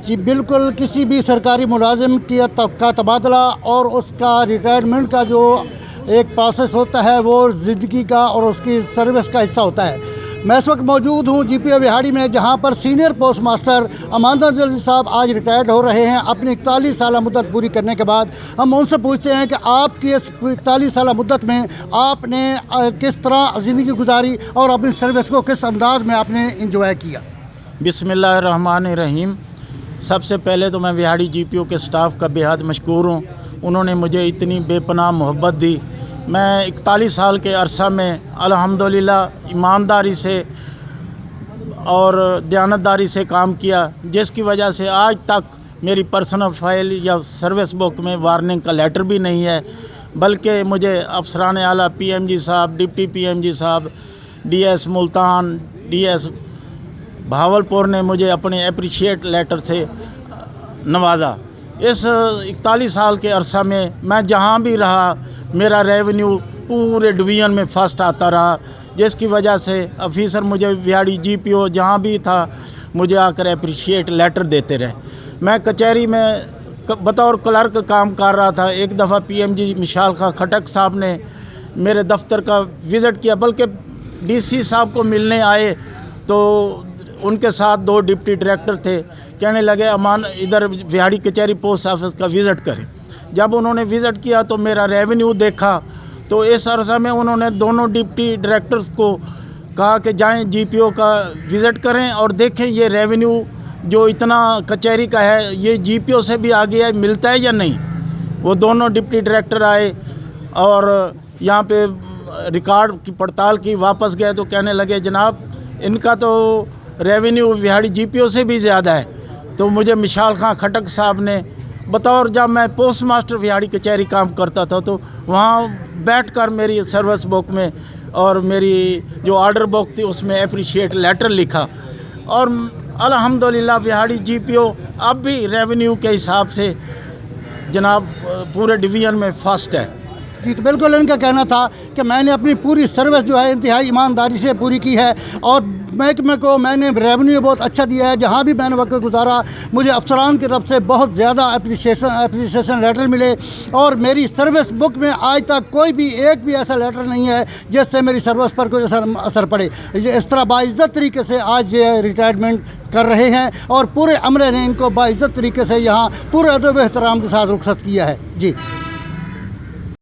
जी बिल्कुल, किसी भी सरकारी मुलाजिम का तबादला और उसका रिटायरमेंट का जो एक प्रोसेस होता है वो ज़िंदगी का और उसकी सर्विस का हिस्सा होता है। मैं इस वक्त मौजूद हूँ GPO विहाड़ी में, जहाँ पर सीनियर पोस्ट मास्टर अमानत जल्दी साहब आज रिटायर्ड हो रहे हैं अपनी 41 साल मुद्दत पूरी करने के बाद। हम उनसे पूछते हैं कि आपकी इस 41 साल मुद्दत में आपने किस तरह ज़िंदगी गुजारी और अपनी सर्विस को किस अंदाज में आपने इंजॉय किया। बिस्मिल्लाहिर्रहमानिर्रहीम। सबसे पहले तो मैं विहाड़ी GPO के स्टाफ का बेहद मशकूर हूँ। उन्होंने मुझे इतनी बेपनाह मोहब्बत दी। मैं 41 साल के अरसा में अल्हम्दुलिल्लाह ईमानदारी से और दयानतदारी से काम किया, जिसकी वजह से आज तक मेरी पर्सनल फाइल या सर्विस बुक में वार्निंग का लेटर भी नहीं है, बल्कि मुझे अफसरान आला PMG साहब, डिप्टी PMG साहब, DS मुल्तान, DS भावलपुर ने मुझे अपने अप्रिशिएट लेटर से नवाजा। इस 41 साल के अरसा में मैं जहाँ भी रहा मेरा रेवेन्यू पूरे डिवीज़न में फर्स्ट आता रहा, जिसकी वजह से ऑफिसर मुझे विहाड़ी GPO जहाँ भी था मुझे आकर अप्रिशिएट लेटर देते रहे। मैं कचहरी में बतौर क्लर्क काम कर रहा था। एक दफ़ा PMG मिशाल खां खटक साहब ने मेरे दफ्तर का विज़िट किया, बल्कि DC साहब को मिलने आए तो उनके साथ 2 डिप्टी डायरेक्टर थे। कहने लगे अमान इधर विहाड़ी कचहरी पोस्ट ऑफिस का विज़िट करें। जब उन्होंने विज़िट किया तो मेरा रेवेन्यू देखा, तो इस अरसा में उन्होंने दोनों डिप्टी डायरेक्टर्स को कहा कि जाएं GPO का विज़िट करें और देखें ये रेवेन्यू जो इतना कचहरी का है ये GPO से भी आगे है, मिलता है या नहीं। वो दोनों डिप्टी डायरेक्टर आए और यहाँ पे रिकॉर्ड की पड़ताल की, वापस गए तो कहने लगे जनाब इनका तो रेवेन्यू विहाड़ी GPO से भी ज़्यादा है। तो मुझे मिशाल खां खटक साहब ने बतौर, जब मैं पोस्ट मास्टर विहाड़ी कचहरी काम करता था तो वहाँ बैठकर मेरी सर्विस बुक में और मेरी जो ऑर्डर बुक थी उसमें अप्रिशिएट लेटर लिखा, और अल्हम्दुलिल्लाह विहाड़ी GPO अब भी रेवेन्यू के हिसाब से जनाब पूरे डिवीज़न में फर्स्ट है। जी तो बिल्कुल इनका कहना था कि मैंने अपनी पूरी सर्विस जो है इंतहाई ईमानदारी से पूरी की है और महकमे को मैंने रेवेन्यू बहुत अच्छा दिया है। जहाँ भी मैंने वक्त गुजारा मुझे अफसरान की तरफ से बहुत ज़्यादा अप्रिसिएशन लेटर मिले और मेरी सर्विस बुक में आज तक कोई भी एक भी ऐसा लेटर नहीं है जिससे मेरी सर्विस पर कोई असर पड़े। इस तरह बाइज़्ज़त तरीके से आज ये रिटायरमेंट कर रहे हैं और पूरे अमले ने इनको बाइज़्ज़त तरीके से यहाँ पूरे अदब एहतराम के साथ रुखसत किया है। जी।